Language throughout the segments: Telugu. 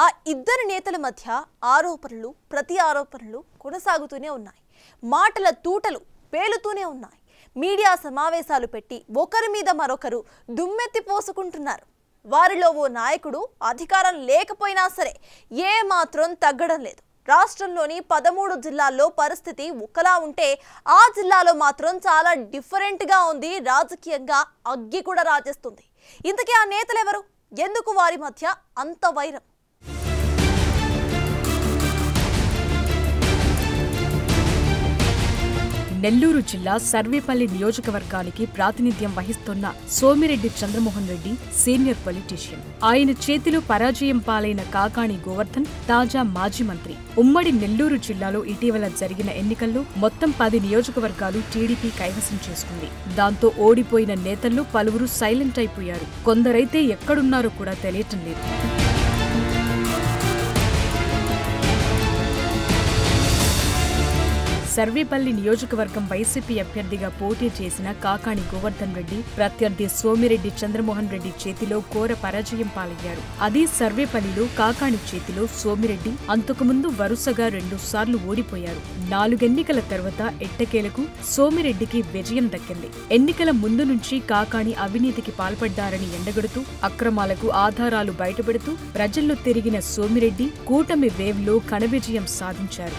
ఆ ఇద్దరు నేతల మధ్య ఆరోపణలు ప్రతి ఆరోపణలు కొనసాగుతూనే ఉన్నాయి. మాటల తూటలు పేలుతూనే ఉన్నాయి. మీడియా సమావేశాలు పెట్టి ఒకరి మీద మరొకరు దుమ్మెత్తి పోసుకుంటున్నారు. వారిలో ఓ నాయకుడు అధికారం లేకపోయినా సరే ఏ మాత్రం తగ్గడం లేదు. రాష్ట్రంలోని 13 జిల్లాల్లో పరిస్థితి ఒకలా ఉంటే ఆ జిల్లాలో మాత్రం చాలా డిఫరెంట్గా ఉంది. రాజకీయంగా అగ్గి కూడా రాజేస్తుంది. ఇంతకీ ఆ నేతలు ఎవరు? ఎందుకు వారి మధ్య అంత వైరం? నెల్లూరు జిల్లా సర్వేపల్లి నియోజకవర్గానికి ప్రాతినిధ్యం వహిస్తున్న సోమిరెడ్డి చంద్రమోహన్ రెడ్డి సీనియర్ పొలిటీషియన్. ఆయన చేతిలో పరాజయం పాలైన కాకాణి గోవర్ధన్ తాజా మాజీ మంత్రి. ఉమ్మడి నెల్లూరు జిల్లాలో ఇటీవల జరిగిన ఎన్నికల్లో మొత్తం 10 నియోజకవర్గాలు టీడీపీ కైవసం చేసుకుంది. దాంతో ఓడిపోయిన నేతల్లో పలువురు సైలెంట్ అయిపోయారు. కొందరైతే ఎక్కడున్నారో కూడా తెలియటం లేదు. సర్వేపల్లి నియోజకవర్గం వైసీపీ అభ్యర్థిగా పోటీ చేసిన కాకాణి గోవర్ధన్ రెడ్డి ప్రత్యర్థి సోమిరెడ్డి చంద్రమోహన్ రెడ్డి చేతిలో ఘోర పరాజయం పాలయ్యారు. అది సర్వేపల్లిలో కాకాణి చేతిలో సోమిరెడ్డి అంతకుముందు వరుసగా 2 సార్లు ఓడిపోయారు. 4 ఎన్నికల తర్వాత ఎట్టకేలకు సోమిరెడ్డికి విజయం దక్కింది. ఎన్నికల ముందు నుంచి కాకాణి అవినీతికి పాల్పడ్డారని ఎండగడుతూ అక్రమాలకు ఆధారాలు బయటపెడుతూ ప్రజల్లో తిరిగిన సోమిరెడ్డి కూటమి వేవ్లో ఘన విజయం సాధించారు.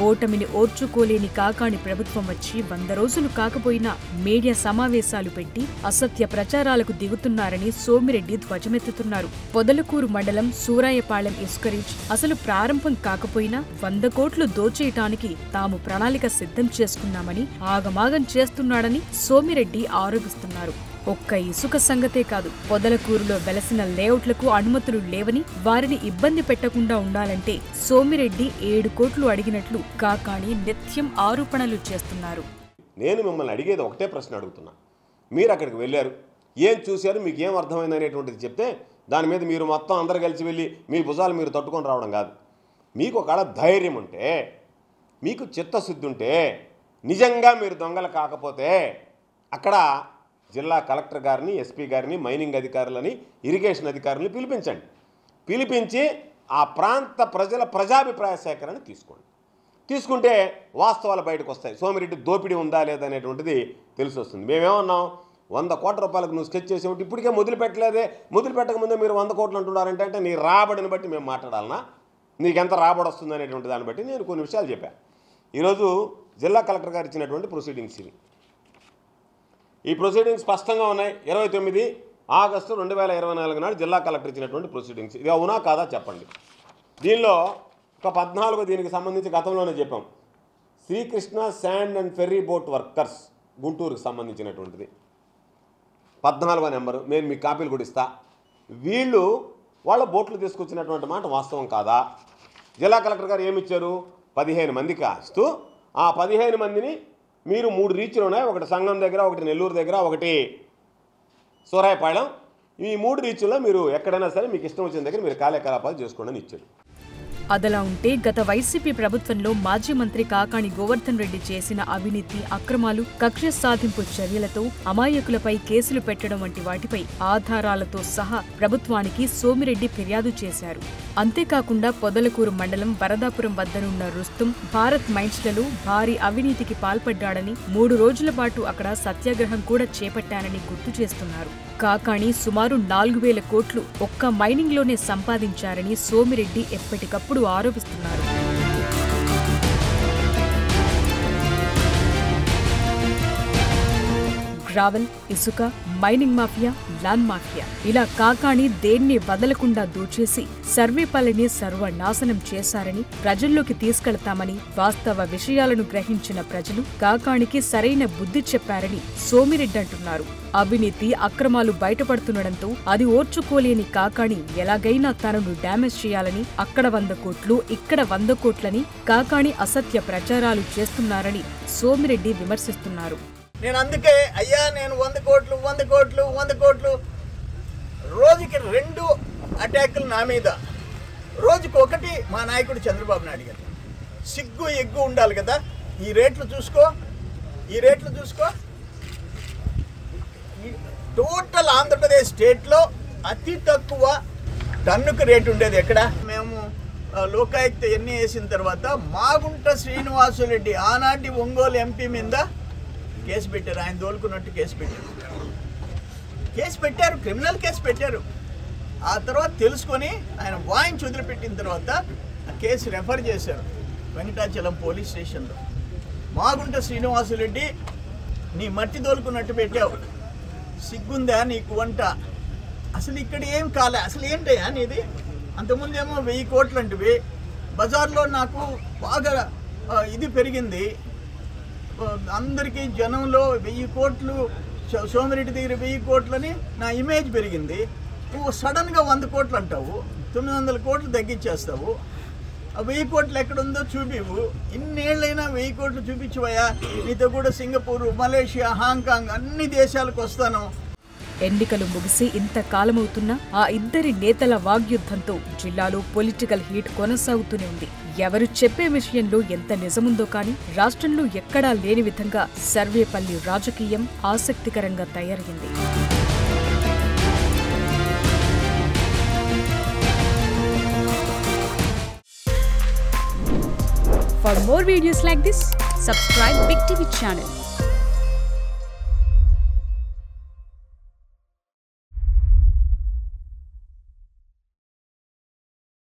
ఓటమిని ఓర్చుకోలేని కాకాణి ప్రభుత్వం వచ్చి 100 రోజులు కాకపోయినా మీడియా సమావేశాలు పెట్టి అసత్య ప్రచారాలకు దిగుతున్నారని సోమిరెడ్డి ధ్వజమెత్తుతున్నారు. పొదలకూరు మండలం సూరాయపాళెం ఇసుక రీచ్ అసలు ప్రారంభం కాకపోయినా 100 కోట్లు దోచేయటానికి తాము ప్రణాళిక సిద్ధం చేసుకున్నామని ఆగమాగం చేస్తున్నాడని సోమిరెడ్డి ఆరోపిస్తున్నారు. ఒక్క ఇసుక సంగతే కాదు, పొదలకూరులో వెలసిన లేఅవుట్లకు అనుమతులు లేవని వారిని ఇబ్బంది పెట్టకుండా ఉండాలంటే సోమిరెడ్డి 7 కోట్లు అడిగినట్లు కాకాణి నిత్యం ఆరోపణలు చేస్తున్నారు. నేను మిమ్మల్ని అడిగేది ఒకటే ప్రశ్న అడుగుతున్నా. మీరు అక్కడికి వెళ్ళారు, ఏం చూశారు, మీకు ఏం అర్థమైంది అనేటువంటిది చెప్తే దాని మీద మీరు మొత్తం అందరు కలిసి వెళ్ళి మీ భుజాలు మీరు తట్టుకొని రావడం కాదు. మీకు ఒకవేళ ధైర్యం ఉంటే, మీకు చిత్తశుద్ధి ఉంటే, నిజంగా మీరు దొంగలు కాకపోతే అక్కడ జిల్లా కలెక్టర్ గారిని, ఎస్పీ గారిని, మైనింగ్ అధికారులని, ఇరిగేషన్ అధికారులని పిలిపించండి. పిలిపించి ఆ ప్రాంత ప్రజల ప్రజాభిప్రాయ సేకరణ తీసుకుంటే వాస్తవాలు బయటకు వస్తాయి. సోమిరెడ్డి దోపిడీ ఉందా లేదా అనేటువంటిది తెలిసి వస్తుంది. మేమేమన్నాం, 100 కోట్ల రూపాయలకు నువ్వు స్కెచ్ చేసేవాటి ఇప్పటికే మొదలుపెట్టలేదే, మొదలుపెట్టకముందే మీరు 100 కోట్లు అంటున్నారంటే అంటే నీ రాబడిని బట్టి మేము మాట్లాడాలన్నా, నీకెంత రాబడి వస్తుంది అనేటువంటి దాన్ని బట్టి నేను కొన్ని విషయాలు చెప్పాను. ఈరోజు జిల్లా కలెక్టర్ గారు ఇచ్చినటువంటి ప్రొసీడింగ్స్ ఇవి. ఈ ప్రొసీడింగ్స్ స్పష్టంగా ఉన్నాయి. 29 ఆగస్టు 2024 నాడు జిల్లా కలెక్టర్ ఇచ్చినటువంటి ప్రొసీడింగ్స్. ఇది అవునా కాదా చెప్పండి. దీనిలో ఒక 14 దీనికి సంబంధించి గతంలోనే చెప్పాం. Srikrishna sand and ferry boat workers గుంటూరుకు సంబంధించినటువంటిది 14వ నెంబరు. నేను మీకు కాపీలు కూడా ఇస్తా. వీళ్ళు వాళ్ళ బోట్లు తీసుకొచ్చినటువంటి మాట వాస్తవం కాదా? జిల్లా కలెక్టర్ గారు ఏమిచ్చారు, 15 మందికి ఇస్తూ ఆ 15 మందిని మీరు 3 రీచ్లు ఉన్నాయి, ఒకటి సంగం దగ్గర, ఒకటి నెల్లూరు దగ్గర, ఒకటి సూరాయపాళెం. ఈ 3 రీచ్ల్లో మీరు ఎక్కడైనా సరే మీకు ఇష్టం వచ్చిన దగ్గర మీరు కార్యకలాపాలు చేసుకోండి అని ఇచ్చాడు. అదలా ఉంటే గత వైసీపీ ప్రభుత్వంలో మాజీ మంత్రి కాకాణి గోవర్ధన్ రెడ్డి చేసిన అవినీతి, అక్రమాలు, కక్ష సాధింపు చర్యలతో అమాయకులపై కేసులు పెట్టడం వంటి వాటిపై ఆధారాలతో సహా ప్రభుత్వానికి సోమిరెడ్డి ఫిర్యాదు చేశారు. అంతేకాకుండా పొదలకూరు మండలం వరదాపురం వద్దనున్న రుస్తుం భారత్ మైన్స్లలో భారీ అవినీతికి పాల్పడ్డాడని 3 రోజుల పాటు అక్కడ సత్యాగ్రహం కూడా చేపట్టానని గుర్తు చేస్తున్నారు. కాకాణి సుమారు 4,000 కోట్లు ఒక్క మైనింగ్లోనే సంపాదించారని సోమిరెడ్డి ఎప్పటికప్పుడు ఆరోపిస్తున్నారు. గ్రావెల్, ఇసుక, మైనింగ్ మాఫియా, ల్యాండ్ మాఫియా ఇలా కాకాణి దేన్ని వదలకుండా దోచేసి సర్వేపల్లిని సర్వనాశనం చేశారని ప్రజల్లోకి తీసుకెళ్తామని వాస్తవ విషయాలను గ్రహించిన ప్రజలు కాకాణికి సరైన బుద్ధి చెప్పారని సోమిరెడ్డి అంటున్నారు. అవినీతి, అక్రమాలు బయటపడుతుండటంతో అది ఓర్చుకోలేని కాకాణి ఎలాగైనా తనను డ్యామేజ్ చేయాలని అక్కడ 100 కోట్లు, ఇక్కడ 100 కోట్లని కాకాణి అసత్య ప్రచారాలు చేస్తున్నారని సోమిరెడ్డి విమర్శిస్తున్నారు. నేను అందుకే అయ్యా నేను 100 కోట్లు రోజుకి 2 అటాకులు నా మీద, రోజుకి 1 మా నాయకుడు చంద్రబాబు నాయుడు గారు. సిగ్గు ఎగ్గు ఉండాలి కదా. ఈ రేట్లు చూసుకో, టోటల్ ఆంధ్రప్రదేశ్ స్టేట్లో అతి తక్కువ టన్నుకు రేటు ఉండేది ఎక్కడ? మేము లోకాయుక్త ఎన్ని వేసిన తర్వాత మాగుంట శ్రీనివాసులరెడ్డి ఆనాటి ఒంగోలు ఎంపీ మీద కేసు పెట్టారు. ఆయన దోలుకున్నట్టు కేసు పెట్టారు, క్రిమినల్ కేసు పెట్టారు. ఆ తర్వాత తెలుసుకొని ఆయన వాయిన్స్ వదిలిపెట్టిన తర్వాత ఆ కేసు రెఫర్ చేశారు వెంకటాచలం పోలీస్ స్టేషన్లో. మాగుంట శ్రీనివాసులరెడ్డి నీ మట్టి దోలుకున్నట్టు పెట్టావు, సిగ్గుందా నీకు వంట? అసలు ఇక్కడ ఏం కాలే, అసలు ఏంటయ్యా నీది? అంతకుముందేమో 1000 కోట్లు అంటివి, బజార్లో నాకు బాగా ఇది పెరిగింది, అందరికీ జనంలో 1000 కోట్లు, సోమిరెడ్డి దగ్గర 1000 కోట్లని నా ఇమేజ్ పెరిగింది. నువ్వు సడన్గా 100 కోట్లు అంటావు, 900 కోట్లు తగ్గించేస్తావు. ఆ 1000 కోట్లు ఎక్కడుందో చూపివు. ఇన్నేళ్ళైనా 1000 కోట్లు చూపించవయ్యా, నీతో కూడా సింగపూరు, మలేషియా, హాంకాంగ్ అన్ని దేశాలకు వస్తాను. ఎన్నికలు ముగిసి ఇంత కాలమవుతున్నా ఆ ఇద్దరి నేతల వాగ్యుద్ధంతో జిల్లాలో పొలిటికల్ హీట్ కొనసాగుతూనే ఉంది. ఎవరు చెప్పే విషయంలో ఎంత నిజముందో కానీ రాష్ట్రంలో ఎక్కడా లేని విధంగా సర్వేపల్లి రాజకీయం ఆసక్తికరంగా తయారైంది. For more videos like this, subscribe Big TV channel.